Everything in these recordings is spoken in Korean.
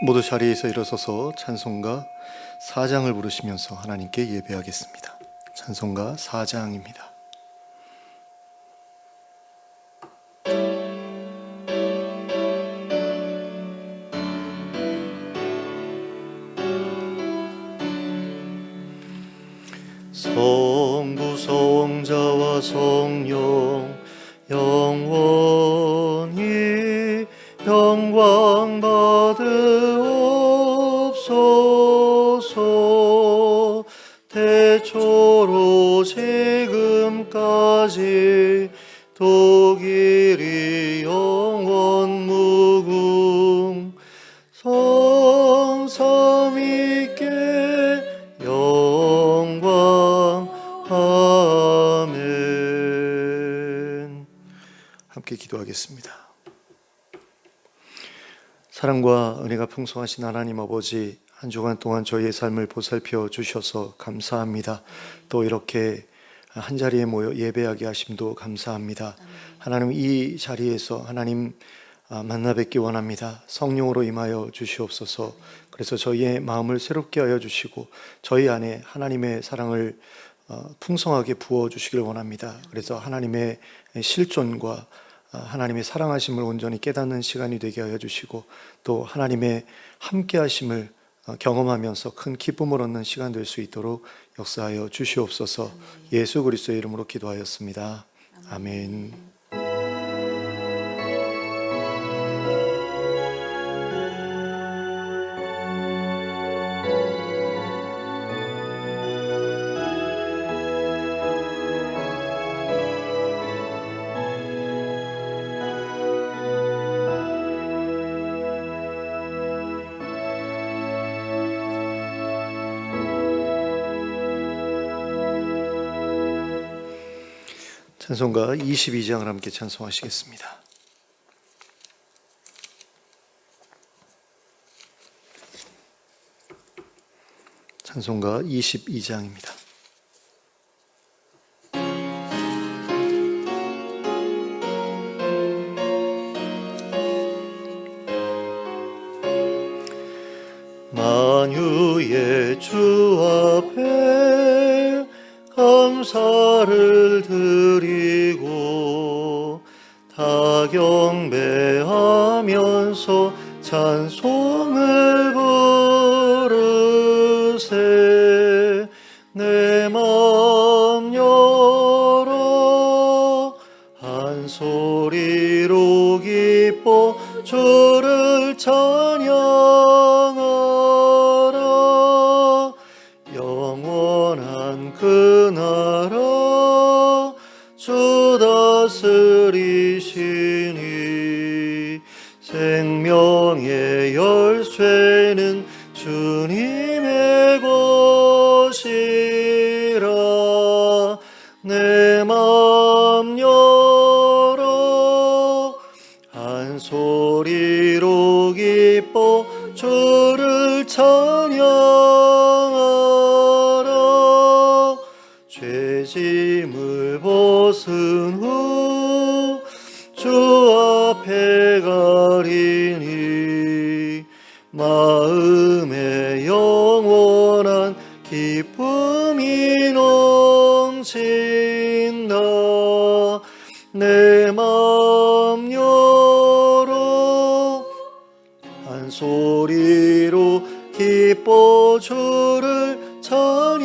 모두 자리에서 일어서서 찬송가 4장을 부르시면서 하나님께 예배하겠습니다. 찬송가 4장입니다. 성부 성자와 성령 영원히 영광 받으옵소서. 태초로 지금까지 독일이 영원 무궁 성삼위께 영광. 아멘. 함께 기도하겠습니다. 사랑과 은혜가 풍성하신 하나님 아버지, 한 주간 동안 저희의 삶을 보살펴 주셔서 감사합니다. 또 이렇게 한자리에 모여 예배하게 하심도 감사합니다. 하나님, 이 자리에서 하나님 만나 뵙기 원합니다. 성령으로 임하여 주시옵소서. 그래서 저희의 마음을 새롭게 하여 주시고 저희 안에 하나님의 사랑을 풍성하게 부어주시길 원합니다. 그래서 하나님의 실존과 하나님의 사랑하심을 온전히 깨닫는 시간이 되게 하여 주시고 또 하나님의 함께하심을 경험하면서 큰 기쁨을 얻는 시간 될 수 있도록 역사하여 주시옵소서. 예수 그리스도의 이름으로 기도하였습니다. 아멘. 찬송가 22장을 함께 찬송하시겠습니다. 찬송가 22장입니다. 만유의 주 앞에 감사를 드리고 다 경배하면서 찬송을 부르세. 내 맘 열어 한 소리로 기뻐 주를 찬양하라. 영원한 그 나라 주 다스리시니 생명의 열쇠는 주님의 것이라. 내 맘 열어 한 소리로 기뻐 주를 찬양하라. 죄짐을 벗은 후 주 앞에 가리니 마음에 영원한 기쁨이 넘친다. 내 맘 열어 한 소리로 기뻐 주를 찬양하라.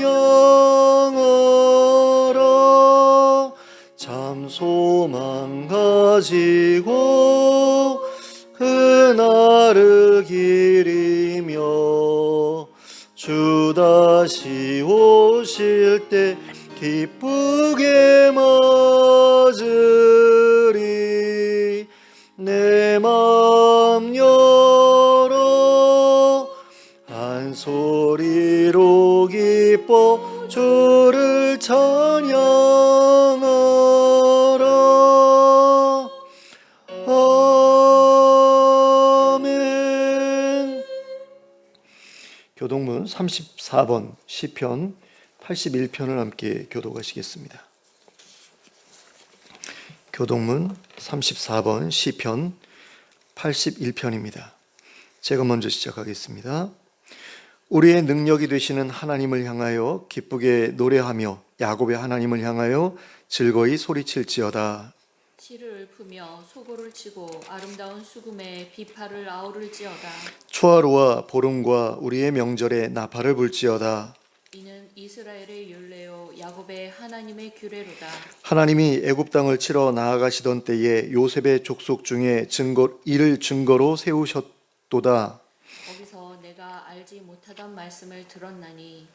참 소망 가지고 그날을 기리며 주 다시 오실 때 기쁘게 맞으리. 내 맘 열어 한 소리로 기뻐 주를 찬양하라. 아멘. 교동문 34번 시편 81편을 함께 교독하시겠습니다. 교동문 34번 시편 81편입니다. 제가 먼저 시작하겠습니다. 우리의 능력이 되시는 하나님을 향하여 기쁘게 노래하며 야곱의 하나님을 향하여 즐거이 소리칠지어다. 시를 읊으며 소고를 치고 아름다운 수금에 비파를 아우를지어다. 초하루와 보름과 우리의 명절에 나팔을 불지어다. 이는 이스라엘의 율례요 야곱의 하나님의 규례로다. 하나님이 애굽 땅을 치러 나아가시던 때에 요셉의 족속 중에 이를 증거로 세우셨도다. 거기서 내가 알지 못하던 말씀을 들었나니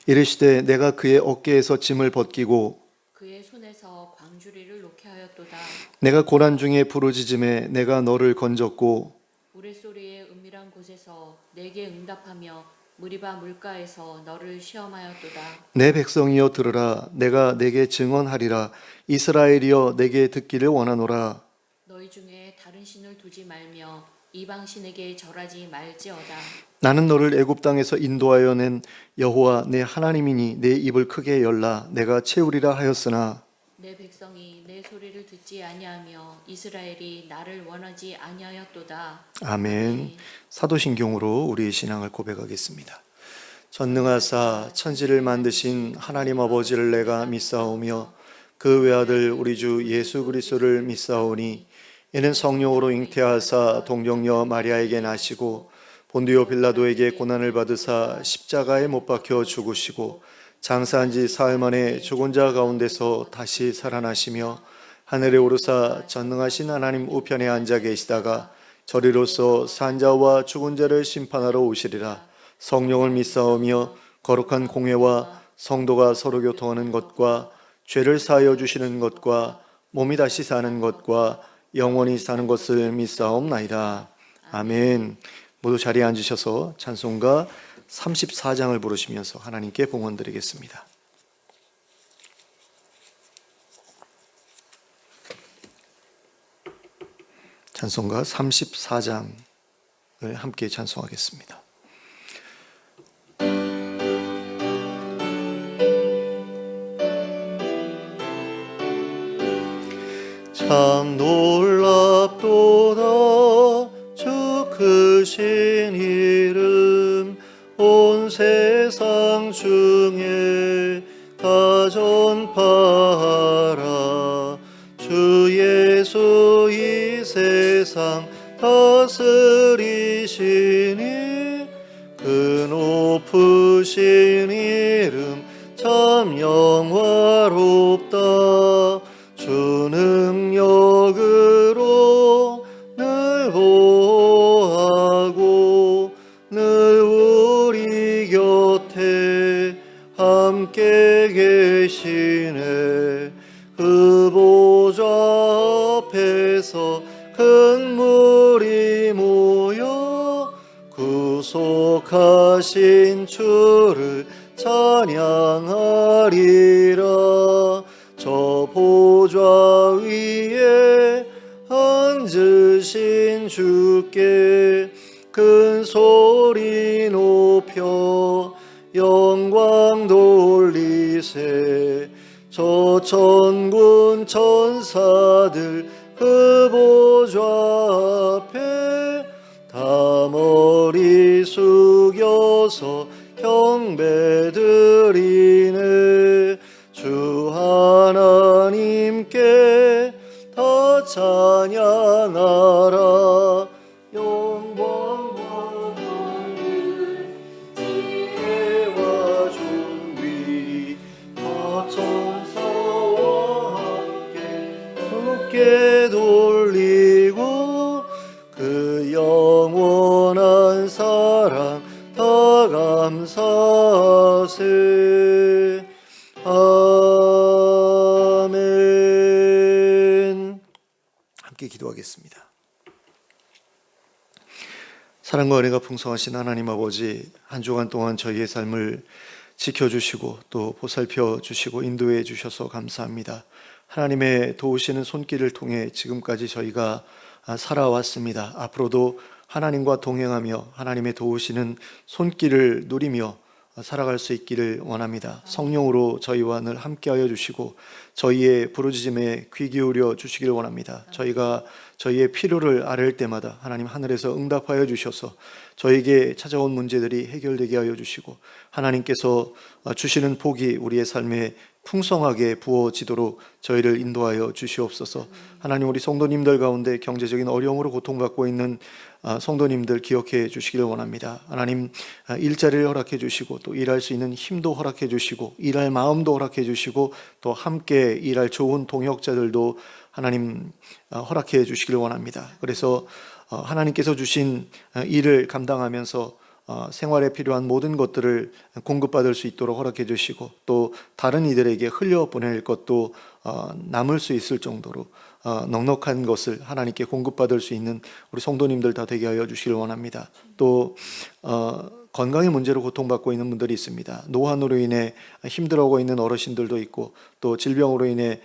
이르시되 내가 그의 어깨에서 짐을 벗기고 그의 손에서 광주리를 놓게 하였도다. 내가 고난 중에 부르짖음에 내가 너를 건졌고 우레소리의 은밀한 곳에서 내게 응답하며 무리바 물가에서 너를 시험하였도다. 내 백성이여 들으라. 내가 내게 증언하리라. 이스라엘이여 내게 듣기를 원하노라. 너희 중에 다른 신을 두지 말며 이방 신에게 절하지 말지어다. 나는 너를 애굽 땅에서 인도하여 낸 여호와 내 하나님이니 내 입을 크게 열라. 내가 채우리라 하였으나 내 백성이 내 소리를 듣지 아니하며 이스라엘이 나를 원하지 아니하였도다. 아멘. 사도신경으로 우리의 신앙을 고백하겠습니다. 전능하사 천지를 만드신 하나님 아버지를 내가 믿사오며 그 외아들 우리 주 예수 그리스도를 믿사오니 이는 성령으로 잉태하사 동정녀 마리아에게 나시고 본디오 빌라도에게 고난을 받으사 십자가에 못 박혀 죽으시고 장사한 지 사흘 만에 죽은 자 가운데서 다시 살아나시며 하늘에 오르사 전능하신 하나님 우편에 앉아 계시다가 저리로서 산자와 죽은 자를 심판하러 오시리라. 성령을 믿사오며 거룩한 공회와 성도가 서로 교통하는 것과 죄를 사하여 주시는 것과 몸이 다시 사는 것과 영원히 사는 것을 믿사옵나이다. 아멘. 모두 자리에 앉으셔서 찬송가 34장을 부르시면서 하나님께 봉헌드리겠습니다. 찬송가 34장을 함께 찬송하겠습니다. 참 놀랍도다 주 크신 이름 온 세상 중에 다 전파하라. 주 예수 이 세상 다스리시니 그 높으신 이름 참 영화롭다. 주 능력으로 늘 보호하고 늘 우리 곁에 함께 계시네. 그 보좌 앞에서 큰 무리 모여 구속하신 주를 찬양하리라. 저 보좌 위에 앉으신 주께 큰 소리 높여 영광 돌리세. 저 천군 천사들 그 보좌 앞에 다 머리 숙여서 경배드리네. 주 하나님께 다 찬양하라. 영광과 권능 지혜와 존귀 다 천사와 함께 주께 돌리고 그 영원한 사랑 다 감사하세. 아멘. 함께 기도하겠습니다. 사랑과 은혜가 풍성하신 하나님 아버지, 한 주간 동안 저희의 삶을 지켜주시고 또 보살펴 주시고 인도해 주셔서 감사합니다. 하나님의 도우시는 손길을 통해 지금까지 저희가 살아왔습니다. 앞으로도 하나님과 동행하며 하나님의 도우시는 손길을 누리며 살아갈 수 있기를 원합니다. 성령으로 저희와 늘 함께하여 주시고 저희의 부르짖음에 귀 기울여 주시길 원합니다. 저희가 저희의 필요를 아뢰을 때마다 하나님 하늘에서 응답하여 주셔서 저에게 찾아온 문제들이 해결되게 하여 주시고 하나님께서 주시는 복이 우리의 삶에 풍성하게 부어지도록 저희를 인도하여 주시옵소서. 하나님, 우리 성도님들 가운데 경제적인 어려움으로 고통받고 있는 성도님들 기억해 주시기를 원합니다. 하나님, 일자리를 허락해 주시고 또 일할 수 있는 힘도 허락해 주시고 일할 마음도 허락해 주시고 또 함께 일할 좋은 동역자들도 하나님 허락해 주시기를 원합니다. 그래서 하나님께서 주신 일을 감당하면서 생활에 필요한 모든 것들을 공급받을 수 있도록 허락해 주시고 또 다른 이들에게 흘려보낼 것도 남을 수 있을 정도로 넉넉한 것을 하나님께 공급받을 수 있는 우리 성도님들 다 되게 하여 주시길 원합니다. 또 건강의 문제로 고통받고 있는 분들이 있습니다. 노환으로 인해 힘들어하고 있는 어르신들도 있고 또 질병으로 인해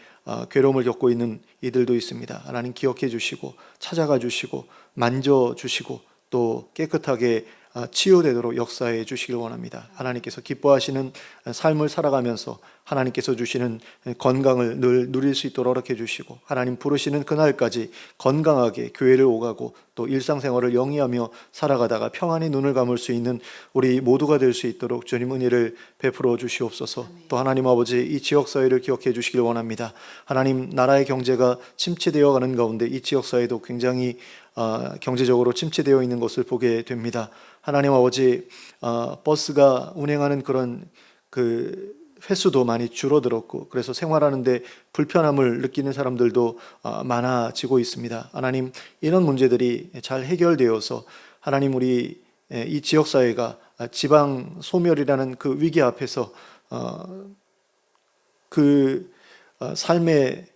괴로움을 겪고 있는 이들도 있습니다. 하나님 기억해 주시고 찾아가 주시고 만져 주시고 또 깨끗하게 치유되도록 역사해 주시길 원합니다. 하나님께서 기뻐하시는 삶을 살아가면서 하나님께서 주시는 건강을 늘 누릴 수 있도록 허락해 주시고 하나님 부르시는 그날까지 건강하게 교회를 오가고 또 일상생활을 영위하며 살아가다가 평안히 눈을 감을 수 있는 우리 모두가 될 수 있도록 주님 은혜를 베풀어 주시옵소서. 또 하나님 아버지, 이 지역사회를 기억해 주시길 원합니다. 하나님, 나라의 경제가 침체되어 가는 가운데 이 지역사회도 굉장히 경제적으로 침체되어 있는 것을 보게 됩니다. 하나님 아버지, 버스가 운행하는 그런 횟수도 많이 줄어들었고 그래서 생활하는데 불편함을 느끼는 사람들도 많아지고 있습니다. 하나님, 이런 문제들이 잘 해결되어서 하나님 우리 이 지역사회가 지방 소멸이라는 그 위기 앞에서 삶의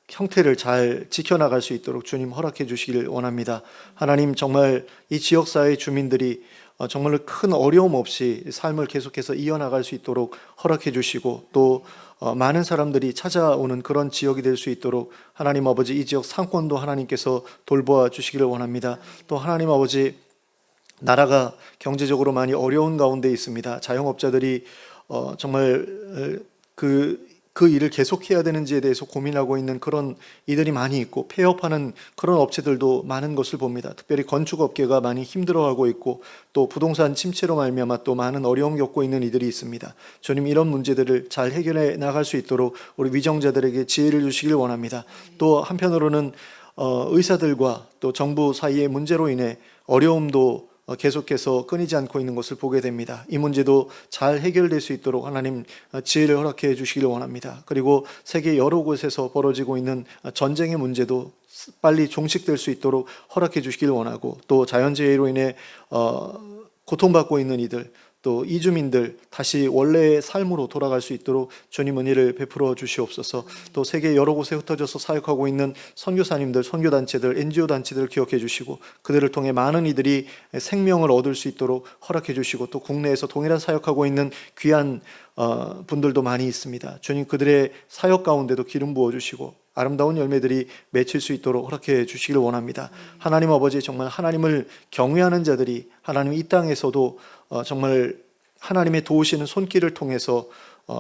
형태를 잘 지켜나갈 수 있도록 주님 허락해 주시길 원합니다. 하나님, 정말 이 지역사회 주민들이 정말로 큰 어려움 없이 삶을 계속해서 이어나갈 수 있도록 허락해 주시고 또 많은 사람들이 찾아오는 그런 지역이 될 수 있도록 하나님 아버지, 이 지역 상권도 하나님께서 돌보아 주시기를 원합니다. 또 하나님 아버지, 나라가 경제적으로 많이 어려운 가운데 있습니다. 자영업자들이 정말 그 일을 계속해야 되는지에 대해서 고민하고 있는 그런 이들이 많이 있고 폐업하는 그런 업체들도 많은 것을 봅니다. 특별히 건축업계가 많이 힘들어하고 있고 또 부동산 침체로 말미암아 또 많은 어려움 겪고 있는 이들이 있습니다. 주님, 이런 문제들을 잘 해결해 나갈 수 있도록 우리 위정자들에게 지혜를 주시길 원합니다. 또 한편으로는 의사들과 또 정부 사이의 문제로 인해 어려움도 계속해서 끊이지 않고 있는 것을 보게 됩니다. 이 문제도 잘 해결될 수 있도록 하나님 지혜를 허락해 주시기를 원합니다. 그리고 세계 여러 곳에서 벌어지고 있는 전쟁의 문제도 빨리 종식될 수 있도록 허락해 주시기를 원하고 또 자연재해로 인해 고통받고 있는 이들 또 이주민들 다시 원래의 삶으로 돌아갈 수 있도록 주님 은혜를 베풀어 주시옵소서. 또 세계 여러 곳에 흩어져서 사역하고 있는 선교사님들, 선교단체들, NGO 단체들을 기억해 주시고 그들을 통해 많은 이들이 생명을 얻을 수 있도록 허락해 주시고 또 국내에서 동일한 사역하고 있는 귀한 분들도 많이 있습니다. 주님, 그들의 사역 가운데도 기름 부어 주시고 아름다운 열매들이 맺힐 수 있도록 허락해 주시기를 원합니다. 하나님 아버지, 정말 하나님을 경외하는 자들이 하나님 이 땅에서도 정말 하나님의 도우시는 손길을 통해서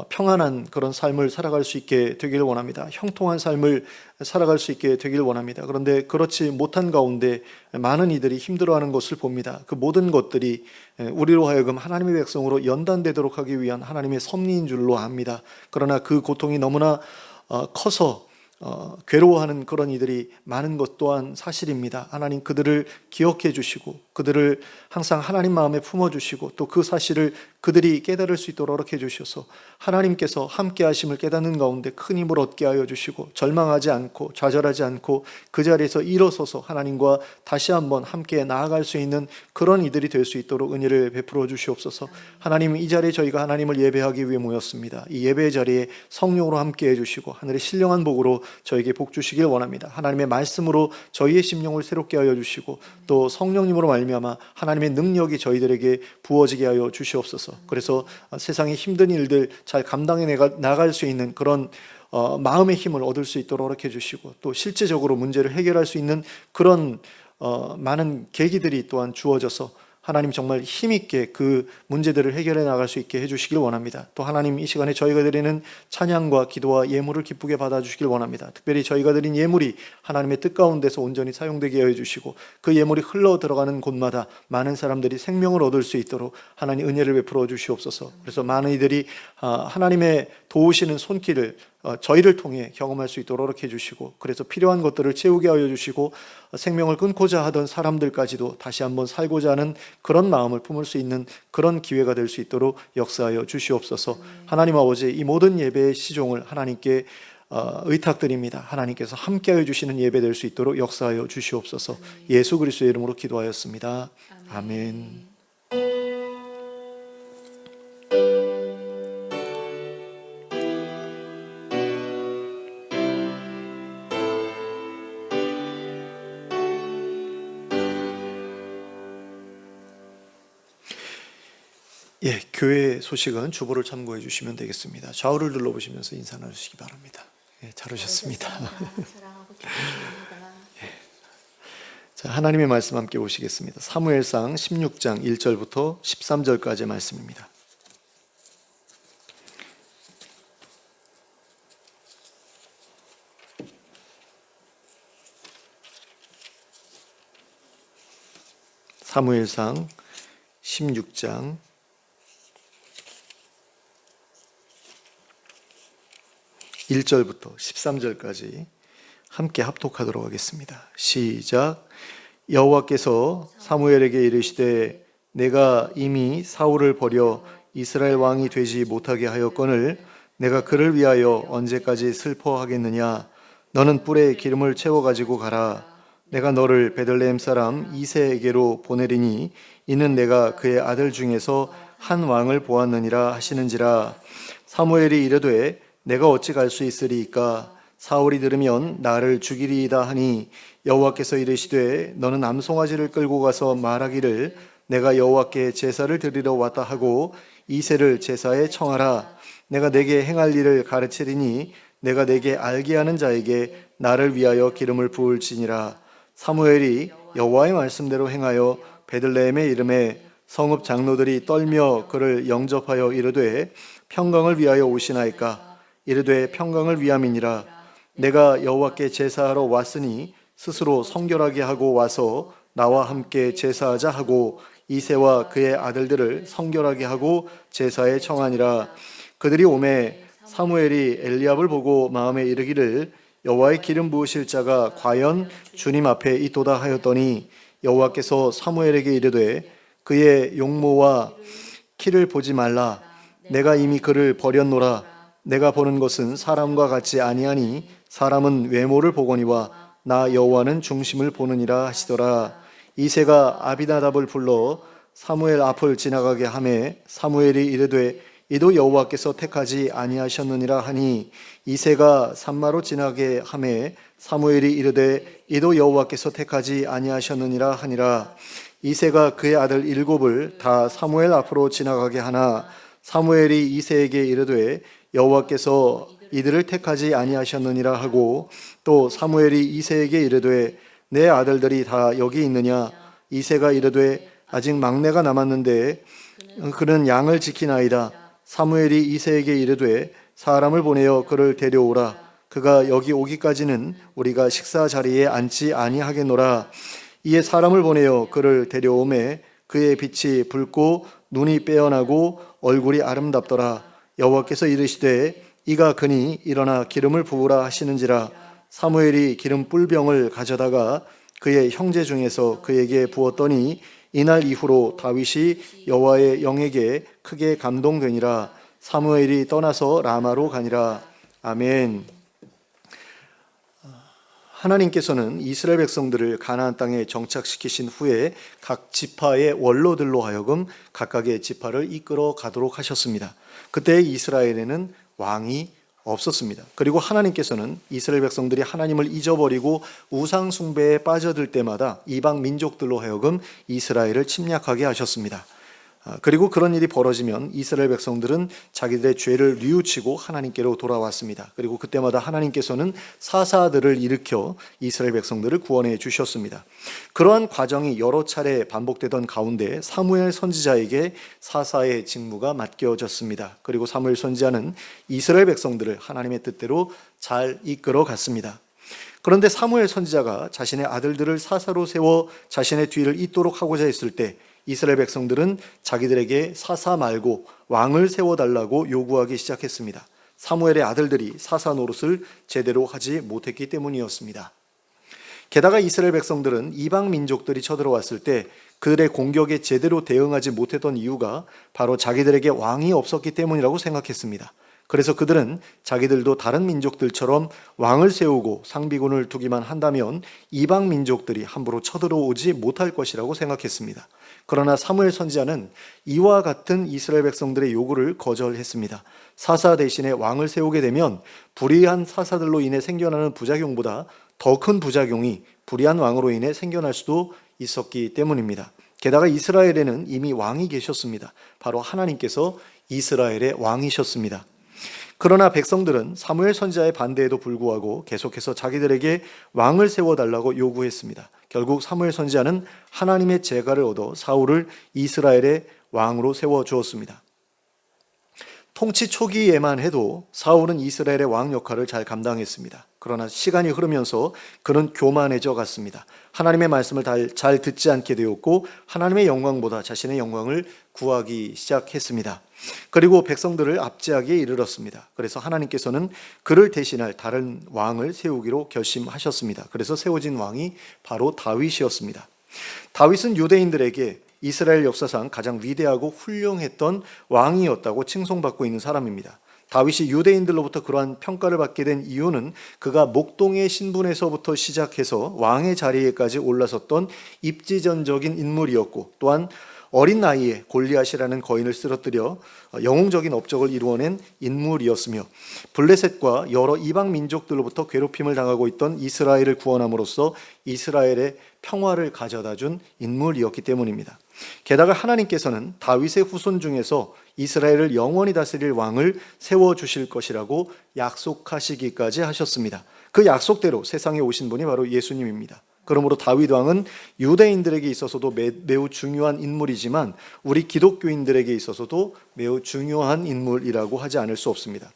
평안한 그런 삶을 살아갈 수 있게 되기를 원합니다. 형통한 삶을 살아갈 수 있게 되기를 원합니다. 그런데 그렇지 못한 가운데 많은 이들이 힘들어하는 것을 봅니다. 그 모든 것들이 우리로 하여금 하나님의 백성으로 연단되도록 하기 위한 하나님의 섭리인 줄로 압니다. 그러나 그 고통이 너무나 커서 괴로워하는 그런 이들이 많은 것 또한 사실입니다. 하나님, 그들을 기억해 주시고 그들을 항상 하나님 마음에 품어주시고 또 그 사실을 그들이 깨달을 수 있도록 허락해 주셔서 하나님께서 함께 하심을 깨닫는 가운데 큰 힘을 얻게 하여 주시고 절망하지 않고 좌절하지 않고 그 자리에서 일어서서 하나님과 다시 한번 함께 나아갈 수 있는 그런 이들이 될 수 있도록 은혜를 베풀어 주시옵소서. 하나님, 이 자리에 저희가 하나님을 예배하기 위해 모였습니다. 이 예배 자리에 성령으로 함께 해주시고 하늘의 신령한 복으로 저에게 복 주시길 원합니다. 하나님의 말씀으로 저희의 심령을 새롭게 하여 주시고 또 성령님으로 말미암아 하나님의 능력이 저희들에게 부어지게 하여 주시옵소서. 그래서 세상의 힘든 일들 잘 감당해 나갈 수 있는 그런 마음의 힘을 얻을 수 있도록 허락해 주시고 또 실제적으로 문제를 해결할 수 있는 그런 많은 계기들이 또한 주어져서 하나님 정말 힘있게 그 문제들을 해결해 나갈 수 있게 해주시길 원합니다. 또 하나님 이 시간에 저희가 드리는 찬양과 기도와 예물을 기쁘게 받아주시길 원합니다. 특별히 저희가 드린 예물이 하나님의 뜻 가운데서 온전히 사용되게 해주시고 그 예물이 흘러 들어가는 곳마다 많은 사람들이 생명을 얻을 수 있도록 하나님 은혜를 베풀어 주시옵소서. 그래서 많은 이들이 하나님의 도우시는 손길을 저희를 통해 경험할 수 있도록 해주시고, 그래서 필요한 것들을 채우게 하여 주시고 생명을 끊고자 하던 사람들까지도 다시 한번 살고자 하는 그런 마음을 품을 수 있는 그런 기회가 될 수 있도록 역사하여 주시옵소서. 하나님 아버지, 이 모든 예배의 시종을 하나님께 의탁드립니다. 하나님께서 함께하여 주시는 예배 될 수 있도록 역사하여 주시옵소서. 예수 그리스도의 이름으로 기도하였습니다. 아멘. 예, 교회 소식은 주보를 참고해 주시면 되겠습니다. 좌우를 둘러보시면서 인사 나누시기 바랍니다. 예, 잘 오셨습니다. 사랑하고 축복합니다. 자, 하나님의 말씀 함께 보시겠습니다. 사무엘상 16장 1절부터 13절까지의 말씀입니다. 사무엘상 16장 1절부터 13절까지 함께 합독하도록 하겠습니다. 시작. 여호와께서 사무엘에게 이르시되 내가 이미 사울을 버려 이스라엘 왕이 되지 못하게 하였거늘 내가 그를 위하여 언제까지 슬퍼하겠느냐. 너는 뿔에 기름을 채워 가지고 가라. 내가 너를 베들레헴 사람 이새에게로 보내리니 이는 내가 그의 아들 중에서 한 왕을 보았느니라 하시는지라. 사무엘이 이르되 내가 어찌 갈 수 있으리이까. 사울이 들으면 나를 죽이리이다 하니 여호와께서 이르시되 너는 암송아지를 끌고 가서 말하기를 내가 여호와께 제사를 드리러 왔다 하고 이새를 제사에 청하라. 내가 내게 행할 일을 가르치리니 내가 내게 알게 하는 자에게 나를 위하여 기름을 부을지니라. 사무엘이 여호와의 말씀대로 행하여 베들레헴에 이름에 성읍 장로들이 떨며 그를 영접하여 이르되 평강을 위하여 오시나이까. 이르되 평강을 위함이니라. 내가 여호와께 제사하러 왔으니 스스로 성결하게 하고 와서 나와 함께 제사하자 하고 이새와 그의 아들들을 성결하게 하고 제사에 청하니라. 그들이 오매 사무엘이 엘리압을 보고 마음에 이르기를 여호와의 기름 부으실 자가 과연 주님 앞에 있도다 하였더니 여호와께서 사무엘에게 이르되 그의 용모와 키를 보지 말라. 내가 이미 그를 버렸노라. 내가 보는 것은 사람과 같지 아니하니 사람은 외모를 보거니와 나 여호와는 중심을 보느니라 하시더라. 이새가 아비나답을 불러 사무엘 앞을 지나가게 하매 사무엘이 이르되 이도 여호와께서 택하지 아니하셨느니라 하니 이새가 산마로 지나게 하매 사무엘이 이르되 이도 여호와께서 택하지 아니하셨느니라 하니라. 이새가 그의 아들 7을 다 사무엘 앞으로 지나가게 하나 사무엘이 이새에게 이르되 여호와께서 이들을 택하지 아니하셨느니라 하고 또 사무엘이 이새에게 이르되 내 아들들이 다 여기 있느냐. 이새가 이르되 아직 막내가 남았는데 그는 양을 지키나이다. 사무엘이 이새에게 이르되 사람을 보내어 그를 데려오라. 그가 여기 오기까지는 우리가 식사 자리에 앉지 아니하겠노라. 이에 사람을 보내어 그를 데려오매 그의 빛이 붉고 눈이 빼어나고 얼굴이 아름답더라. 여호와께서 이르시되 이가 그니 일어나 기름을 부으라 하시는지라. 사무엘이 기름 뿔병을 가져다가 그의 형제 중에서 그에게 부었더니 이날 이후로 다윗이 여호와의 영에게 크게 감동되니라. 사무엘이 떠나서 라마로 가니라. 아멘. 하나님께서는 이스라엘 백성들을 가나안 땅에 정착시키신 후에 각 지파의 원로들로 하여금 각각의 지파를 이끌어 가도록 하셨습니다. 그때 이스라엘에는 왕이 없었습니다. 그리고 하나님께서는 이스라엘 백성들이 하나님을 잊어버리고 우상 숭배에 빠져들 때마다 이방 민족들로 하여금 이스라엘을 침략하게 하셨습니다. 그리고 그런 일이 벌어지면 이스라엘 백성들은 자기들의 죄를 뉘우치고 하나님께로 돌아왔습니다. 그리고 그때마다 하나님께서는 사사들을 일으켜 이스라엘 백성들을 구원해 주셨습니다. 그러한 과정이 여러 차례 반복되던 가운데 사무엘 선지자에게 사사의 직무가 맡겨졌습니다. 그리고 사무엘 선지자는 이스라엘 백성들을 하나님의 뜻대로 잘 이끌어 갔습니다. 그런데 사무엘 선지자가 자신의 아들들을 사사로 세워 자신의 뒤를 잇도록 하고자 했을 때 이스라엘 백성들은 자기들에게 사사 말고 왕을 세워달라고 요구하기 시작했습니다. 사무엘의 아들들이 사사 노릇을 제대로 하지 못했기 때문이었습니다. 게다가 이스라엘 백성들은 이방 민족들이 쳐들어왔을 때 그들의 공격에 제대로 대응하지 못했던 이유가 바로 자기들에게 왕이 없었기 때문이라고 생각했습니다. 그래서 그들은 자기들도 다른 민족들처럼 왕을 세우고 상비군을 두기만 한다면 이방 민족들이 함부로 쳐들어오지 못할 것이라고 생각했습니다. 그러나 사무엘 선지자는 이와 같은 이스라엘 백성들의 요구를 거절했습니다. 사사 대신에 왕을 세우게 되면 불의한 사사들로 인해 생겨나는 부작용보다 더 큰 부작용이 불의한 왕으로 인해 생겨날 수도 있었기 때문입니다. 게다가 이스라엘에는 이미 왕이 계셨습니다. 바로 하나님께서 이스라엘의 왕이셨습니다. 그러나 백성들은 사무엘 선지자의 반대에도 불구하고 계속해서 자기들에게 왕을 세워달라고 요구했습니다. 결국 사무엘 선지자는 하나님의 제가를 얻어 사울을 이스라엘의 왕으로 세워주었습니다. 통치 초기에만 해도 사울은 이스라엘의 왕 역할을 잘 감당했습니다. 그러나 시간이 흐르면서 그는 교만해져 갔습니다. 하나님의 말씀을 잘 듣지 않게 되었고 하나님의 영광보다 자신의 영광을 구하기 시작했습니다. 그리고 백성들을 압제하기에 이르렀습니다. 그래서 하나님께서는 그를 대신할 다른 왕을 세우기로 결심하셨습니다. 그래서 세워진 왕이 바로 다윗이었습니다. 다윗은 유대인들에게 이스라엘 역사상 가장 위대하고 훌륭했던 왕이었다고 칭송받고 있는 사람입니다. 다윗이 유대인들로부터 그러한 평가를 받게 된 이유는 그가 목동의 신분에서부터 시작해서 왕의 자리에까지 올라섰던 입지전적인 인물이었고 또한 어린 나이에 골리앗이라는 거인을 쓰러뜨려 영웅적인 업적을 이루어낸 인물이었으며 블레셋과 여러 이방 민족들로부터 괴롭힘을 당하고 있던 이스라엘을 구원함으로써 이스라엘의 평화를 가져다 준 인물이었기 때문입니다. 게다가 하나님께서는 다윗의 후손 중에서 이스라엘을 영원히 다스릴 왕을 세워주실 것이라고 약속하시기까지 하셨습니다. 그 약속대로 세상에 오신 분이 바로 예수님입니다. 그러므로 다윗 왕은 유대인들에게 있어서도 매우 중요한 인물이지만 우리 기독교인들에게 있어서도 매우 중요한 인물이라고 하지 않을 수 없습니다.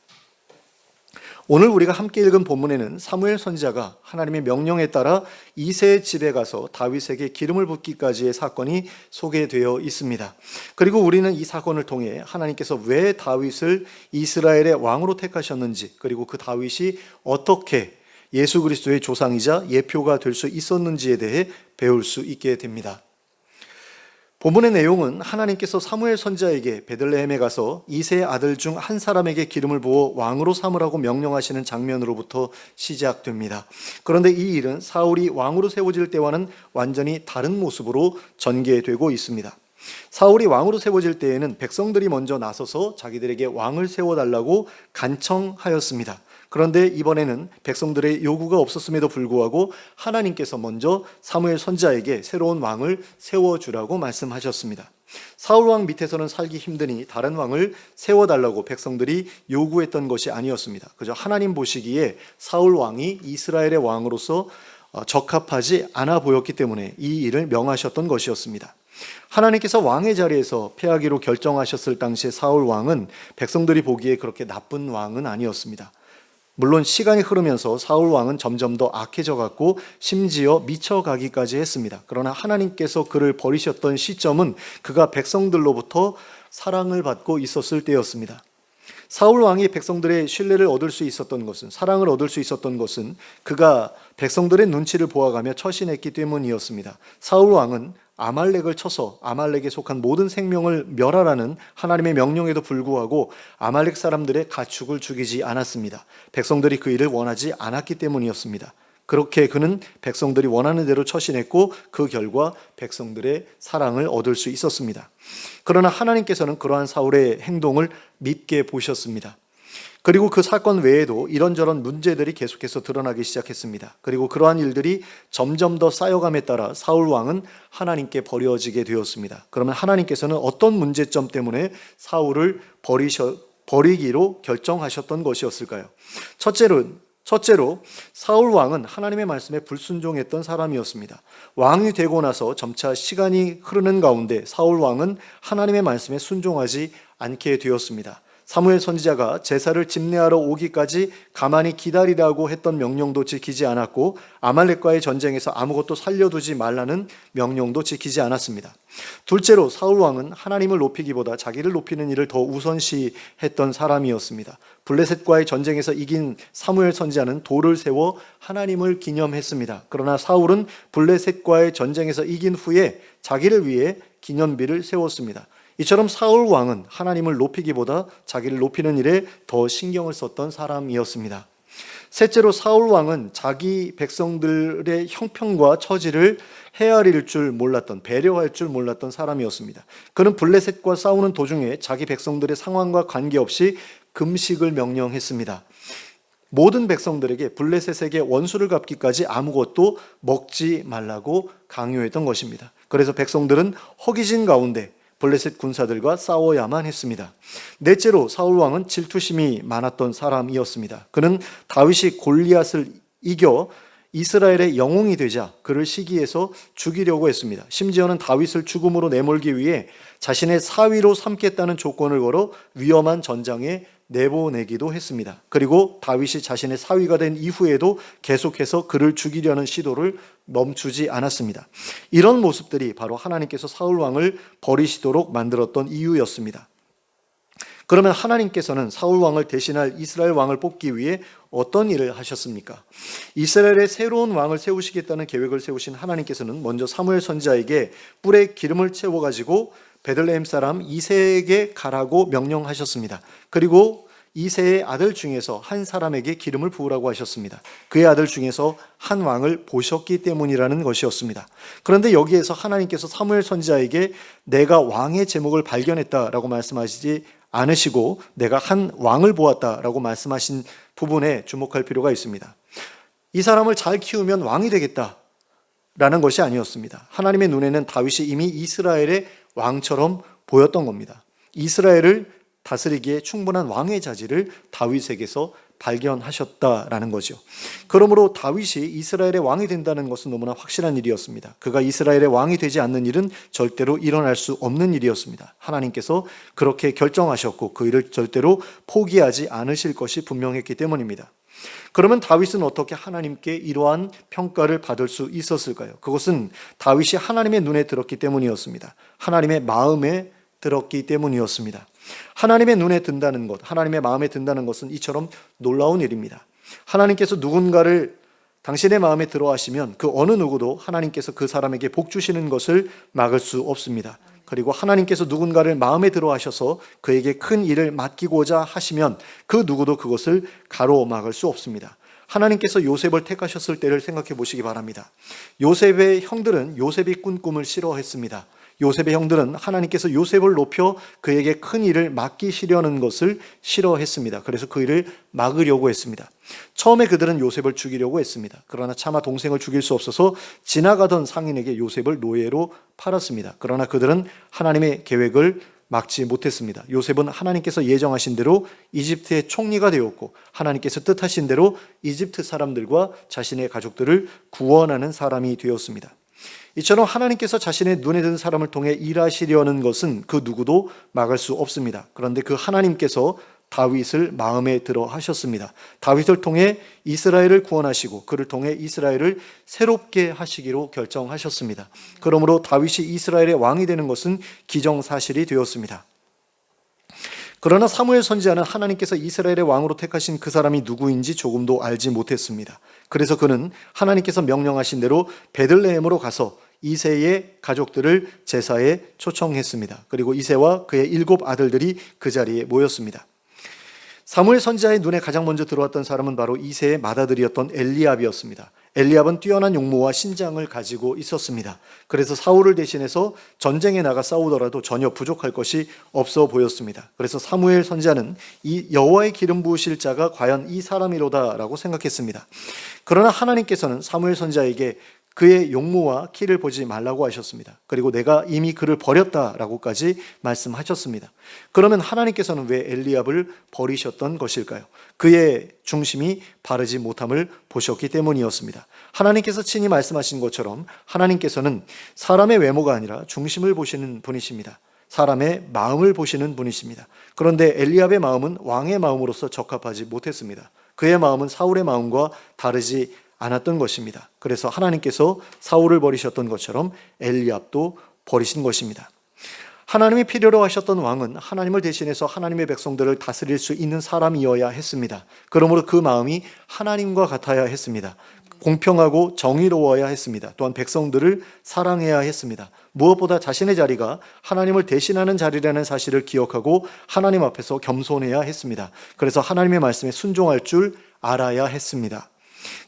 오늘 우리가 함께 읽은 본문에는 사무엘 선지자가 하나님의 명령에 따라 이새의 집에 가서 다윗에게 기름을 붓기까지의 사건이 소개되어 있습니다. 그리고 우리는 이 사건을 통해 하나님께서 왜 다윗을 이스라엘의 왕으로 택하셨는지, 그리고 그 다윗이 어떻게 예수 그리스도의 조상이자 예표가 될 수 있었는지에 대해 배울 수 있게 됩니다. 본문의 내용은 하나님께서 사무엘 선지자에게 베들레헴에 가서 이새의 아들 중 한 사람에게 기름을 부어 왕으로 삼으라고 명령하시는 장면으로부터 시작됩니다. 그런데 이 일은 사울이 왕으로 세워질 때와는 완전히 다른 모습으로 전개되고 있습니다. 사울이 왕으로 세워질 때에는 백성들이 먼저 나서서 자기들에게 왕을 세워달라고 간청하였습니다. 그런데 이번에는 백성들의 요구가 없었음에도 불구하고 하나님께서 먼저 사무엘 선지자에게 새로운 왕을 세워주라고 말씀하셨습니다. 사울 왕 밑에서는 살기 힘드니 다른 왕을 세워달라고 백성들이 요구했던 것이 아니었습니다. 그저 하나님 보시기에 사울 왕이 이스라엘의 왕으로서 적합하지 않아 보였기 때문에 이 일을 명하셨던 것이었습니다. 하나님께서 왕의 자리에서 패하기로 결정하셨을 당시에 사울 왕은 백성들이 보기에 그렇게 나쁜 왕은 아니었습니다. 물론 시간이 흐르면서 사울 왕은 점점 더 악해져 갔고 심지어 미쳐가기까지 했습니다. 그러나 하나님께서 그를 버리셨던 시점은 그가 백성들로부터 사랑을 받고 있었을 때였습니다. 사울 왕이 백성들의 신뢰를 얻을 수 있었던 것은, 사랑을 얻을 수 있었던 것은 그가 백성들의 눈치를 보아가며 처신했기 때문이었습니다. 사울 왕은 아말렉을 쳐서 아말렉에 속한 모든 생명을 멸하라는 하나님의 명령에도 불구하고 아말렉 사람들의 가축을 죽이지 않았습니다. 백성들이 그 일을 원하지 않았기 때문이었습니다. 그렇게 그는 백성들이 원하는 대로 처신했고 그 결과 백성들의 사랑을 얻을 수 있었습니다. 그러나 하나님께서는 그러한 사울의 행동을 밉게 보셨습니다. 그리고 그 사건 외에도 이런저런 문제들이 계속해서 드러나기 시작했습니다. 그리고 그러한 일들이 점점 더 쌓여감에 따라 사울 왕은 하나님께 버려지게 되었습니다. 그러면 하나님께서는 어떤 문제점 때문에 사울을 버리기로 결정하셨던 것이었을까요? 첫째로 사울 왕은 하나님의 말씀에 불순종했던 사람이었습니다. 왕이 되고 나서 점차 시간이 흐르는 가운데 사울 왕은 하나님의 말씀에 순종하지 않게 되었습니다. 사무엘 선지자가 제사를 집례하러 오기까지 가만히 기다리라고 했던 명령도 지키지 않았고 아말렉과의 전쟁에서 아무것도 살려두지 말라는 명령도 지키지 않았습니다. 둘째로 사울 왕은 하나님을 높이기보다 자기를 높이는 일을 더 우선시했던 사람이었습니다. 블레셋과의 전쟁에서 이긴 사무엘 선지자는 돌을 세워 하나님을 기념했습니다. 그러나 사울은 블레셋과의 전쟁에서 이긴 후에 자기를 위해 기념비를 세웠습니다. 이처럼 사울 왕은 하나님을 높이기보다 자기를 높이는 일에 더 신경을 썼던 사람이었습니다. 셋째로 사울 왕은 자기 백성들의 형편과 처지를 헤아릴 줄 몰랐던, 배려할 줄 몰랐던 사람이었습니다. 그는 블레셋과 싸우는 도중에 자기 백성들의 상황과 관계없이 금식을 명령했습니다. 모든 백성들에게 블레셋에게 원수를 갚기까지 아무것도 먹지 말라고 강요했던 것입니다. 그래서 백성들은 허기진 가운데 블레셋 군사들과 싸워야만 했습니다. 넷째로 사울 왕은 질투심이 많았던 사람이었습니다. 그는 다윗이 골리앗을 이겨 이스라엘의 영웅이 되자 그를 시기해서 죽이려고 했습니다. 심지어는 다윗을 죽음으로 내몰기 위해 자신의 사위로 삼겠다는 조건을 걸어 위험한 전장에 내보내기도 했습니다. 그리고 다윗이 자신의 사위가 된 이후에도 계속해서 그를 죽이려는 시도를 멈추지 않았습니다. 이런 모습들이 바로 하나님께서 사울 왕을 버리시도록 만들었던 이유였습니다. 그러면 하나님께서는 사울 왕을 대신할 이스라엘 왕을 뽑기 위해 어떤 일을 하셨습니까? 이스라엘의 새로운 왕을 세우시겠다는 계획을 세우신 하나님께서는 먼저 사무엘 선지자에게 뿔에 기름을 채워가지고 베들레헴 사람 이새에게 가라고 명령하셨습니다. 그리고 이새의 아들 중에서 한 사람에게 기름을 부으라고 하셨습니다. 그의 아들 중에서 한 왕을 보셨기 때문이라는 것이었습니다. 그런데 여기에서 하나님께서 사무엘 선지자에게 내가 왕의 제목을 발견했다라고 말씀하시지 않으시고 내가 한 왕을 보았다라고 말씀하신 부분에 주목할 필요가 있습니다. 이 사람을 잘 키우면 왕이 되겠다라는 것이 아니었습니다. 하나님의 눈에는 다윗이 이미 이스라엘의 왕처럼 보였던 겁니다. 이스라엘을 다스리기에 충분한 왕의 자질을 다윗에게서 발견하셨다라는 거죠. 그러므로 다윗이 이스라엘의 왕이 된다는 것은 너무나 확실한 일이었습니다. 그가 이스라엘의 왕이 되지 않는 일은 절대로 일어날 수 없는 일이었습니다. 하나님께서 그렇게 결정하셨고 그 일을 절대로 포기하지 않으실 것이 분명했기 때문입니다. 그러면 다윗은 어떻게 하나님께 이러한 평가를 받을 수 있었을까요? 그것은 다윗이 하나님의 눈에 들었기 때문이었습니다. 하나님의 마음에 들었기 때문이었습니다. 하나님의 눈에 든다는 것, 하나님의 마음에 든다는 것은 이처럼 놀라운 일입니다. 하나님께서 누군가를 당신의 마음에 들어 하시면 그 어느 누구도 하나님께서 그 사람에게 복 주시는 것을 막을 수 없습니다. 그리고 하나님께서 누군가를 마음에 들어 하셔서 그에게 큰 일을 맡기고자 하시면 그 누구도 그것을 가로막을 수 없습니다. 하나님께서 요셉을 택하셨을 때를 생각해 보시기 바랍니다. 요셉의 형들은 요셉이 꾼 꿈을 싫어했습니다. 요셉의 형들은 하나님께서 요셉을 높여 그에게 큰 일을 맡기시려는 것을 싫어했습니다. 그래서 그 일을 막으려고 했습니다. 처음에 그들은 요셉을 죽이려고 했습니다. 그러나 차마 동생을 죽일 수 없어서 지나가던 상인에게 요셉을 노예로 팔았습니다. 그러나 그들은 하나님의 계획을 막지 못했습니다. 요셉은 하나님께서 예정하신 대로 이집트의 총리가 되었고 하나님께서 뜻하신 대로 이집트 사람들과 자신의 가족들을 구원하는 사람이 되었습니다. 이처럼 하나님께서 자신의 눈에 든 사람을 통해 일하시려는 것은 그 누구도 막을 수 없습니다. 그런데 그 하나님께서 다윗을 마음에 들어 하셨습니다. 다윗을 통해 이스라엘을 구원하시고 그를 통해 이스라엘을 새롭게 하시기로 결정하셨습니다. 그러므로 다윗이 이스라엘의 왕이 되는 것은 기정사실이 되었습니다. 그러나 사무엘 선지자는 하나님께서 이스라엘의 왕으로 택하신 그 사람이 누구인지 조금도 알지 못했습니다. 그래서 그는 하나님께서 명령하신 대로 베들레헴으로 가서 이새의 가족들을 제사에 초청했습니다. 그리고 이새와 그의 7 아들들이 그 자리에 모였습니다. 사무엘 선지자의 눈에 가장 먼저 들어왔던 사람은 바로 이새의 맏아들이었던 엘리압이었습니다. 엘리압은 뛰어난 용모와 신장을 가지고 있었습니다. 그래서 사울을 대신해서 전쟁에 나가 싸우더라도 전혀 부족할 것이 없어 보였습니다. 그래서 사무엘 선지자는 이 여호와의 기름 부으실 자가 과연 이 사람이로다라고 생각했습니다. 그러나 하나님께서는 사무엘 선지자에게 그의 용모와 키를 보지 말라고 하셨습니다. 그리고 내가 이미 그를 버렸다라고까지 말씀하셨습니다. 그러면 하나님께서는 왜 엘리압을 버리셨던 것일까요? 그의 중심이 바르지 못함을 보셨기 때문이었습니다. 하나님께서 친히 말씀하신 것처럼 하나님께서는 사람의 외모가 아니라 중심을 보시는 분이십니다. 사람의 마음을 보시는 분이십니다. 그런데 엘리압의 마음은 왕의 마음으로서 적합하지 못했습니다. 그의 마음은 사울의 마음과 다르지 않았던 것입니다. 그래서 하나님께서 사울을 버리셨던 것처럼 엘리압도 버리신 것입니다. 하나님이 필요로 하셨던 왕은 하나님을 대신해서 하나님의 백성들을 다스릴 수 있는 사람이어야 했습니다. 그러므로 그 마음이 하나님과 같아야 했습니다. 공평하고 정의로워야 했습니다. 또한 백성들을 사랑해야 했습니다. 무엇보다 자신의 자리가 하나님을 대신하는 자리라는 사실을 기억하고 하나님 앞에서 겸손해야 했습니다. 그래서 하나님의 말씀에 순종할 줄 알아야 했습니다.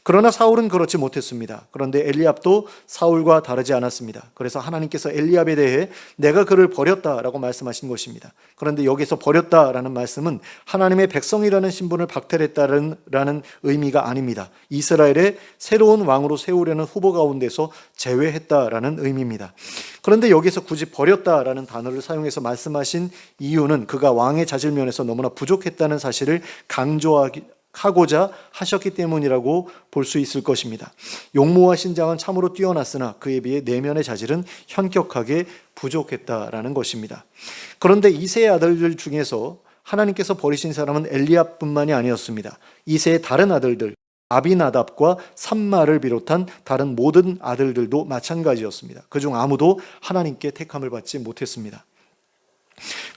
그러나 사울은 그렇지 못했습니다. 그런데 엘리압도 사울과 다르지 않았습니다. 그래서 하나님께서 엘리압에 대해 내가 그를 버렸다라고 말씀하신 것입니다. 그런데 여기서 버렸다라는 말씀은 하나님의 백성이라는 신분을 박탈했다라는 의미가 아닙니다. 이스라엘의 새로운 왕으로 세우려는 후보 가운데서 제외했다라는 의미입니다. 그런데 여기서 굳이 버렸다라는 단어를 사용해서 말씀하신 이유는 그가 왕의 자질면에서 너무나 부족했다는 사실을 강조하고자 하셨기 때문이라고 볼 수 있을 것입니다. 용모와 신장은 참으로 뛰어났으나 그에 비해 내면의 자질은 현격하게 부족했다라는 것입니다. 그런데 이새의 아들들 중에서 하나님께서 버리신 사람은 엘리압뿐만이 아니었습니다. 이새의 다른 아들들 아비나답과 삼마를 비롯한 다른 모든 아들들도 마찬가지였습니다. 그중 아무도 하나님께 택함을 받지 못했습니다.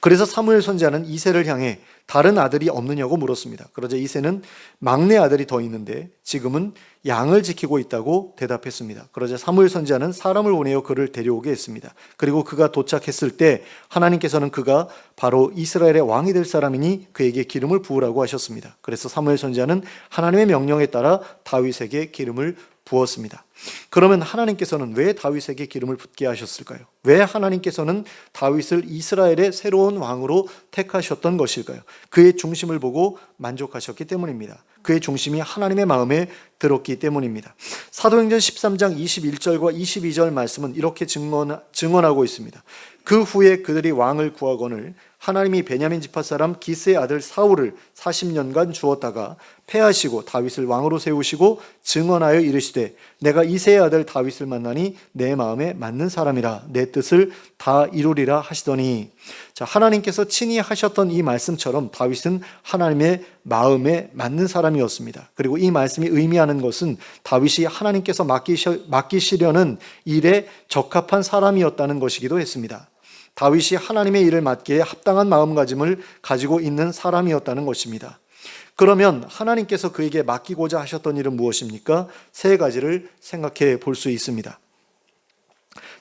그래서 사무엘 선지자는 이새를 향해 다른 아들이 없느냐고 물었습니다. 그러자 이새는 막내 아들이 더 있는데 지금은 양을 지키고 있다고 대답했습니다. 그러자 사무엘 선지자는 사람을 보내어 그를 데려오게 했습니다. 그리고 그가 도착했을 때 하나님께서는 그가 바로 이스라엘의 왕이 될 사람이니 그에게 기름을 부으라고 하셨습니다. 그래서 사무엘 선지자는 하나님의 명령에 따라 다윗에게 기름을 부었습니다. 그러면 하나님께서는 왜 다윗에게 기름을 붓게 하셨을까요? 왜 하나님께서는 다윗을 이스라엘의 새로운 왕으로 택하셨던 것일까요? 그의 중심을 보고 만족하셨기 때문입니다. 그의 중심이 하나님의 마음에 들었기 때문입니다. 사도행전 13장 21절과 22절 말씀은 이렇게 증언하고 있습니다. 그 후에 그들이 왕을 구하거늘 하나님이 베냐민 지파 사람 기스의 아들 사울을 40년간 주었다가 패하시고 다윗을 왕으로 세우시고 증언하여 이르시되 내가 이새의 아들 다윗을 만나니 내 마음에 맞는 사람이라 내 뜻을 다 이루리라 하시더니, 자, 하나님께서 친히 하셨던 이 말씀처럼 다윗은 하나님의 마음에 맞는 사람이었습니다. 그리고 이 말씀이 의미하는 것은 다윗이 하나님께서 맡기시려는 일에 적합한 사람이었다는 것이기도 했습니다. 다윗이 하나님의 일을 맡기에 합당한 마음가짐을 가지고 있는 사람이었다는 것입니다. 그러면 하나님께서 그에게 맡기고자 하셨던 일은 무엇입니까? 세 가지를 생각해 볼 수 있습니다.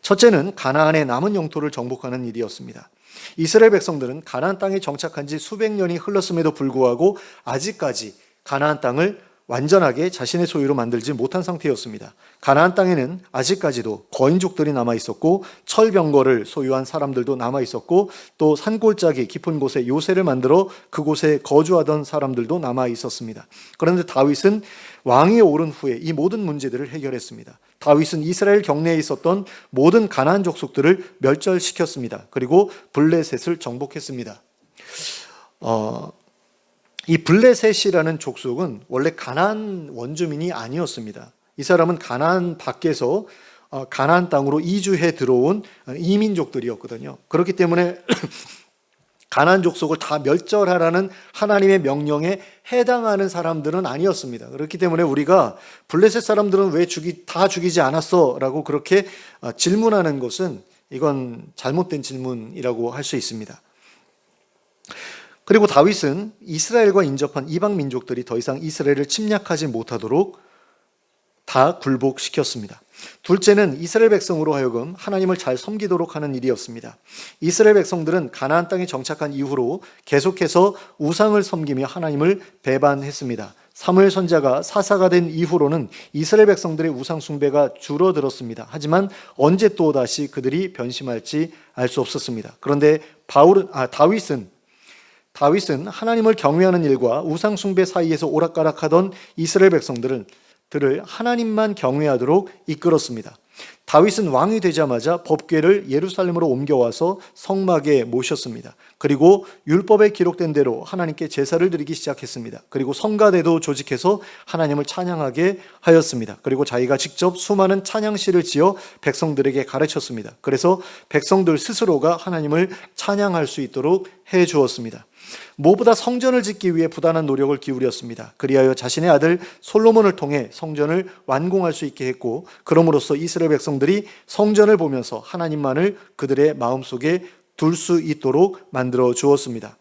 첫째는 가나안의 남은 영토를 정복하는 일이었습니다. 이스라엘 백성들은 가나안 땅에 정착한 지 수백 년이 흘렀음에도 불구하고 아직까지 가나안 땅을 완전하게 자신의 소유로 만들지 못한 상태였습니다. 가나안 땅에는 아직까지도 거인족들이 남아 있었고 철병거를 소유한 사람들도 남아 있었고 또 산골짜기 깊은 곳에 요새를 만들어 그곳에 거주하던 사람들도 남아 있었습니다. 그런데 다윗은 왕위에 오른 후에 이 모든 문제들을 해결했습니다. 다윗은 이스라엘 경내에 있었던 모든 가나안 족속들을 멸절시켰습니다. 그리고 블레셋을 정복했습니다. 이 블레셋이라는 족속은 원래 가나안 원주민이 아니었습니다. 이 사람은 가나안 밖에서 가나안 땅으로 이주해 들어온 이민족들이었거든요. 그렇기 때문에 가나안 족속을 다 멸절하라는 하나님의 명령에 해당하는 사람들은 아니었습니다. 그렇기 때문에 우리가 블레셋 사람들은 왜 다 죽이지 않았어? 라고 그렇게 질문하는 것은 이건 잘못된 질문이라고 할 수 있습니다. 그리고 다윗은 이스라엘과 인접한 이방 민족들이 더 이상 이스라엘을 침략하지 못하도록 다 굴복시켰습니다. 둘째는 이스라엘 백성으로 하여금 하나님을 잘 섬기도록 하는 일이었습니다. 이스라엘 백성들은 가나안 땅에 정착한 이후로 계속해서 우상을 섬기며 하나님을 배반했습니다. 사무엘 선지자가 사사가 된 이후로는 이스라엘 백성들의 우상 숭배가 줄어들었습니다. 하지만 언제 또 다시 그들이 변심할지 알 수 없었습니다. 그런데 다윗은 하나님을 경외하는 일과 우상 숭배 사이에서 오락가락하던 이스라엘 백성들을 하나님만 경외하도록 이끌었습니다. 다윗은 왕이 되자마자 법궤를 예루살렘으로 옮겨와서 성막에 모셨습니다. 그리고 율법에 기록된 대로 하나님께 제사를 드리기 시작했습니다. 그리고 성가대도 조직해서 하나님을 찬양하게 하였습니다. 그리고 자기가 직접 수많은 찬양시를 지어 백성들에게 가르쳤습니다. 그래서 백성들 스스로가 하나님을 찬양할 수 있도록 해 주었습니다. 무엇보다 성전을 짓기 위해 부단한 노력을 기울였습니다. 그리하여 자신의 아들 솔로몬을 통해 성전을 완공할 수 있게 했고, 그럼으로써 이스라엘 백성들이 성전을 보면서 하나님만을 그들의 마음속에 둘 수 있도록 만들어 주었습니다.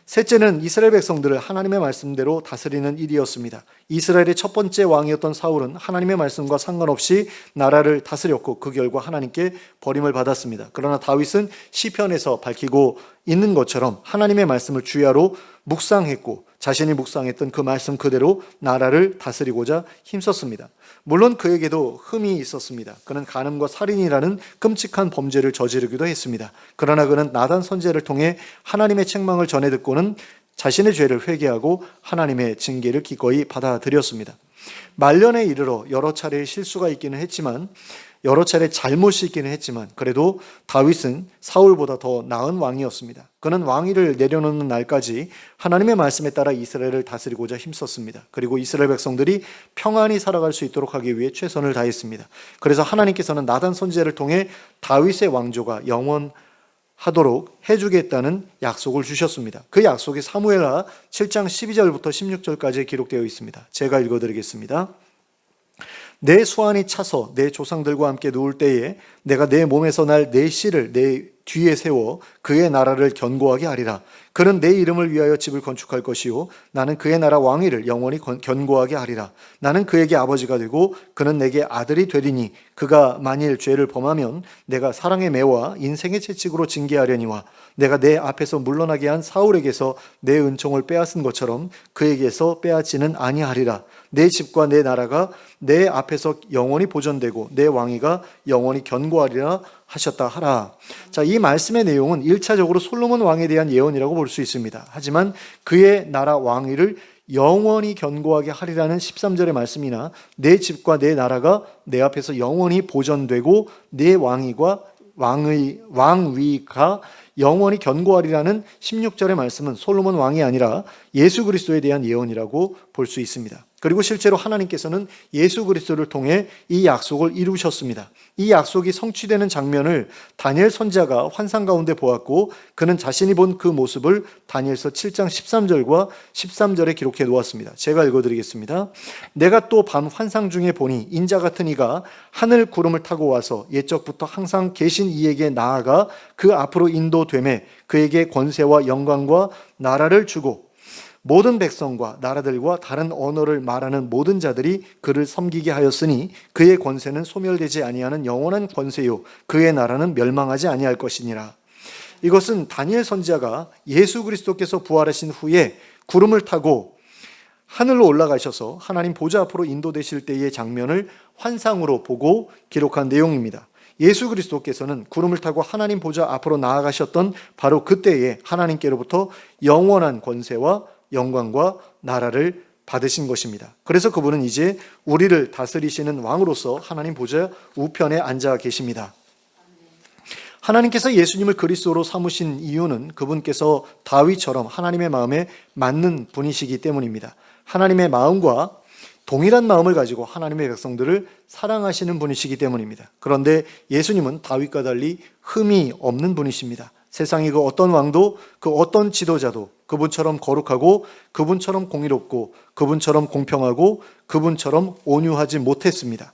셋째는 이스라엘 백성들을 하나님의 말씀대로 다스리는 일이었습니다. 이스라엘의 첫 번째 왕이었던 사울은 하나님의 말씀과 상관없이 나라를 다스렸고 그 결과 하나님께 버림을 받았습니다. 그러나 다윗은 시편에서 밝히고 있는 것처럼 하나님의 말씀을 주야로 묵상했고 자신이 묵상했던 그 말씀 그대로 나라를 다스리고자 힘썼습니다. 물론 그에게도 흠이 있었습니다. 그는 간음과 살인이라는 끔찍한 범죄를 저지르기도 했습니다. 그러나 그는 나단 선지자를 통해 하나님의 책망을 전해 듣고는 자신의 죄를 회개하고 하나님의 징계를 기꺼이 받아들였습니다. 말년에 이르러 여러 차례의 실수가 있기는 했지만, 여러 차례 잘못이 있기는 했지만 그래도 다윗은 사울보다 더 나은 왕이었습니다. 그는 왕위를 내려놓는 날까지 하나님의 말씀에 따라 이스라엘을 다스리고자 힘썼습니다. 그리고 이스라엘 백성들이 평안히 살아갈 수 있도록 하기 위해 최선을 다했습니다. 그래서 하나님께서는 나단 선지자를 통해 다윗의 왕조가 영원하도록 해주겠다는 약속을 주셨습니다. 그 약속이 사무엘하 7장 12절부터 16절까지 기록되어 있습니다. 제가 읽어드리겠습니다. 내 수완이 차서 내 조상들과 함께 누울 때에 내가 내 몸에서 날 내 씨를 내 뒤에 세워 그의 나라를 견고하게 하리라. 그는 내 이름을 위하여 집을 건축할 것이요 나는 그의 나라 왕위를 영원히 견고하게 하리라. 나는 그에게 아버지가 되고 그는 내게 아들이 되리니 그가 만일 죄를 범하면 내가 사랑의 매와 인생의 채찍으로 징계하려니와 내가 내 앞에서 물러나게 한 사울에게서 내 은총을 빼앗은 것처럼 그에게서 빼앗지는 아니하리라. 내 집과 내 나라가 내 앞에서 영원히 보존되고 내 왕위가 영원히 견고하리라 하셨다 하라. 자, 이 말씀의 내용은 1차적으로 솔로몬 왕에 대한 예언이라고 볼 수 있습니다. 하지만 그의 나라 왕위를 영원히 견고하게 하리라는 13절의 말씀이나 내 집과 내 나라가 내 앞에서 영원히 보존되고 내 왕위가 영원히 견고하리라는 16절의 말씀은 솔로몬 왕이 아니라 예수 그리스도에 대한 예언이라고 볼 수 있습니다. 그리고 실제로 하나님께서는 예수 그리스도를 통해 이 약속을 이루셨습니다. 이 약속이 성취되는 장면을 다니엘 선지자가 환상 가운데 보았고 그는 자신이 본 그 모습을 다니엘서 7장 13절과 13절에 기록해 놓았습니다. 제가 읽어드리겠습니다. 내가 또 밤 환상 중에 보니 인자 같은 이가 하늘 구름을 타고 와서 옛적부터 항상 계신 이에게 나아가 그 앞으로 인도되매 그에게 권세와 영광과 나라를 주고 모든 백성과 나라들과 다른 언어를 말하는 모든 자들이 그를 섬기게 하였으니 그의 권세는 소멸되지 아니하는 영원한 권세요 그의 나라는 멸망하지 아니할 것이니라. 이것은 다니엘 선지자가 예수 그리스도께서 부활하신 후에 구름을 타고 하늘로 올라가셔서 하나님 보좌 앞으로 인도되실 때의 장면을 환상으로 보고 기록한 내용입니다. 예수 그리스도께서는 구름을 타고 하나님 보좌 앞으로 나아가셨던 바로 그때에 하나님께로부터 영원한 권세와 영광과 나라를 받으신 것입니다. 그래서 그분은 이제 우리를 다스리시는 왕으로서 하나님 보좌 우편에 앉아 계십니다. 하나님께서 예수님을 그리스도로 삼으신 이유는 그분께서 다윗처럼 하나님의 마음에 맞는 분이시기 때문입니다. 하나님의 마음과 동일한 마음을 가지고 하나님의 백성들을 사랑하시는 분이시기 때문입니다. 그런데 예수님은 다윗과 달리 흠이 없는 분이십니다. 세상의 그 어떤 왕도 그 어떤 지도자도 그분처럼 거룩하고 그분처럼 공의롭고 그분처럼 공평하고 그분처럼 온유하지 못했습니다.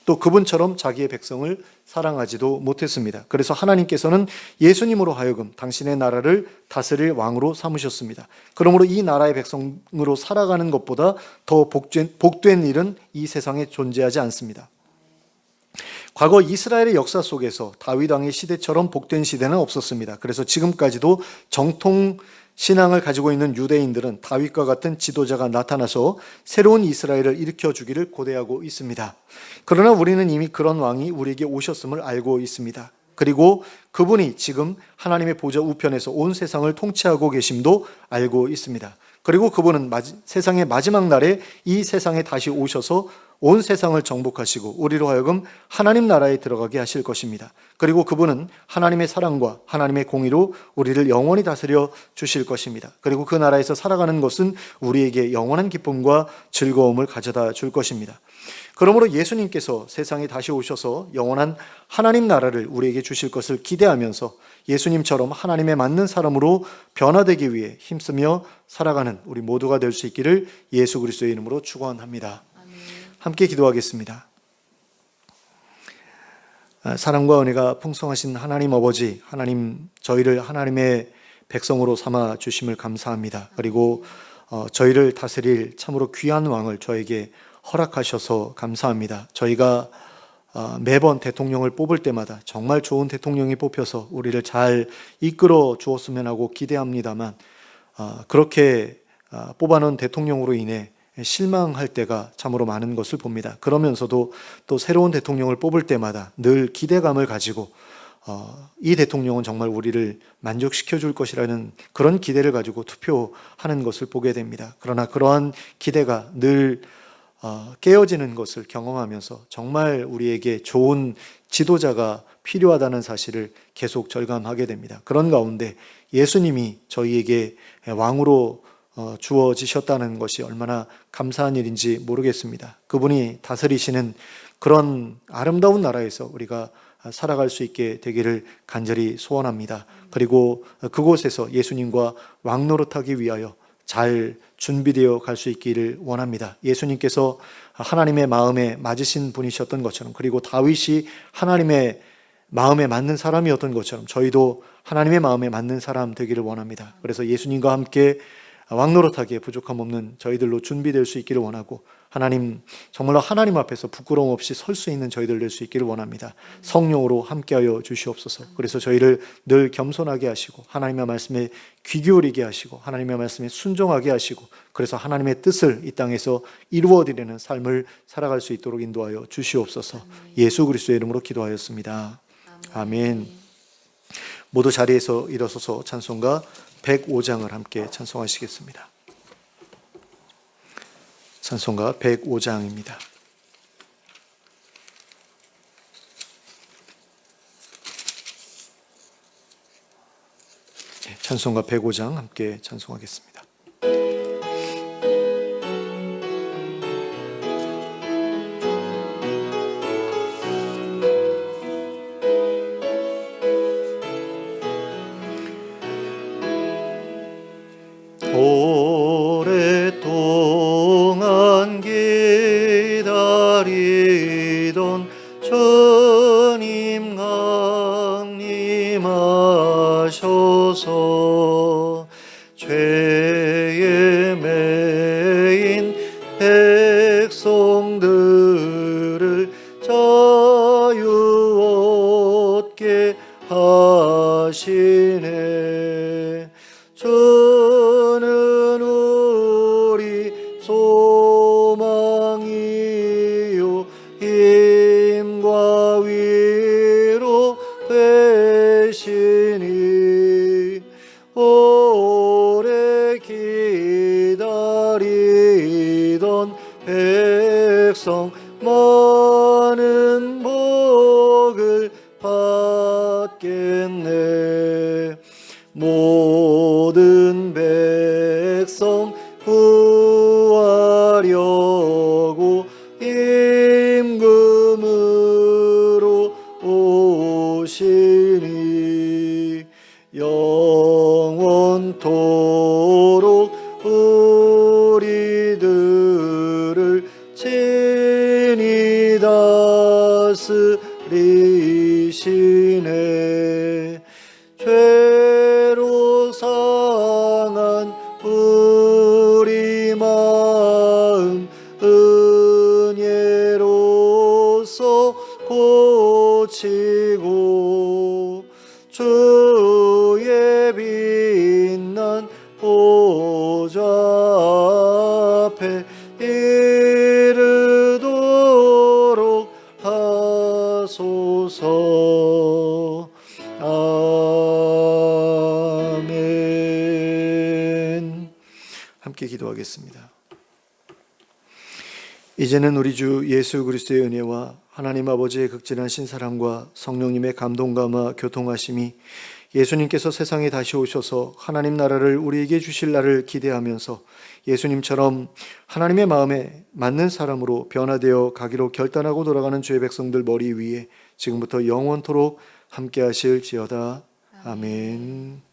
또 그분처럼 자기의 백성을 사랑하지도 못했습니다. 그래서 하나님께서는 예수님으로 하여금 당신의 나라를 다스릴 왕으로 삼으셨습니다. 그러므로 이 나라의 백성으로 살아가는 것보다 더 복된 일은 이 세상에 존재하지 않습니다. 과거 이스라엘의 역사 속에서 다윗 왕의 시대처럼 복된 시대는 없었습니다. 그래서 지금까지도 정통 신앙을 가지고 있는 유대인들은 다윗과 같은 지도자가 나타나서 새로운 이스라엘을 일으켜 주기를 고대하고 있습니다. 그러나 우리는 이미 그런 왕이 우리에게 오셨음을 알고 있습니다. 그리고 그분이 지금 하나님의 보좌 우편에서 온 세상을 통치하고 계심도 알고 있습니다. 그리고 그분은 세상의 마지막 날에 이 세상에 다시 오셔서 온 세상을 정복하시고 우리로 하여금 하나님 나라에 들어가게 하실 것입니다. 그리고 그분은 하나님의 사랑과 하나님의 공의로 우리를 영원히 다스려 주실 것입니다. 그리고 그 나라에서 살아가는 것은 우리에게 영원한 기쁨과 즐거움을 가져다 줄 것입니다. 그러므로 예수님께서 세상에 다시 오셔서 영원한 하나님 나라를 우리에게 주실 것을 기대하면서 예수님처럼 하나님에 맞는 사람으로 변화되기 위해 힘쓰며 살아가는 우리 모두가 될 수 있기를 예수 그리스도의 이름으로 축원합니다. 함께 기도하겠습니다. 사랑과 은혜가 풍성하신 하나님 아버지, 하나님 저희를 하나님의 백성으로 삼아 주심을 감사합니다. 그리고 저희를 다스릴 참으로 귀한 왕을 저에게 허락하셔서 감사합니다. 저희가 매번 대통령을 뽑을 때마다 정말 좋은 대통령이 뽑혀서 우리를 잘 이끌어 주었으면 하고 기대합니다만 그렇게 뽑아놓은 대통령으로 인해 실망할 때가 참으로 많은 것을 봅니다. 그러면서도 또 새로운 대통령을 뽑을 때마다 늘 기대감을 가지고 이 대통령은 정말 우리를 만족시켜 줄 것이라는 그런 기대를 가지고 투표하는 것을 보게 됩니다. 그러나 그러한 기대가 늘 깨어지는 것을 경험하면서 정말 우리에게 좋은 지도자가 필요하다는 사실을 계속 절감하게 됩니다. 그런 가운데 예수님이 저희에게 왕으로 주어지셨다는 것이 얼마나 감사한 일인지 모르겠습니다. 그분이 다스리시는 그런 아름다운 나라에서 우리가 살아갈 수 있게 되기를 간절히 소원합니다. 그리고 그곳에서 예수님과 왕노릇하기 위하여 잘 준비되어 갈 수 있기를 원합니다. 예수님께서 하나님의 마음에 맞으신 분이셨던 것처럼, 그리고 다윗이 하나님의 마음에 맞는 사람이었던 것처럼 저희도 하나님의 마음에 맞는 사람 되기를 원합니다. 그래서 예수님과 함께 왕노릇하기에 부족함 없는 저희들로 준비될 수 있기를 원하고, 하나님 정말로 하나님 앞에서 부끄러움 없이 설 수 있는 저희들 될 수 있기를 원합니다. 성령으로 함께하여 주시옵소서. 그래서 저희를 늘 겸손하게 하시고 하나님의 말씀에 귀 기울이게 하시고 하나님의 말씀에 순종하게 하시고, 그래서 하나님의 뜻을 이 땅에서 이루어드리는 삶을 살아갈 수 있도록 인도하여 주시옵소서. 예수 그리스도의 이름으로 기도하였습니다. 아멘. 모두 자리에서 일어서서 찬송가 105장을 함께 찬송하시겠습니다. 찬송가 105장입니다. 찬송가 105장 함께 찬송하겠습니다. 오랫동안 기다리던 주님 강림하셔서 죄에 매인 백성들을 자유 얻게 하시네. 주는 우리 소망이요 힘과 위로 되시니, 오래 기다리던 백성 많은 복을 받겠네. 모든 백성 구하려고 임금으로 오시니, 영원토록 우리들을 친히 다스리시네. 죄로 상한 우리 마음 은혜로서 고치고, 주의 빛난 아멘. 함께 기도하겠습니다. 이제는 우리 주 예수 그리스도의 은혜와 하나님 아버지의 극진하신 사랑과 성령님의 감동감화 교통하심이 예수님께서 세상에 다시 오셔서 하나님 나라를 우리에게 주실 날을 기대하면서 예수님처럼 하나님의 마음에 맞는 사람으로 변화되어 가기로 결단하고 돌아가는 주의 백성들 머리 위에 지금부터 영원토록 함께 하실지어다. 아멘.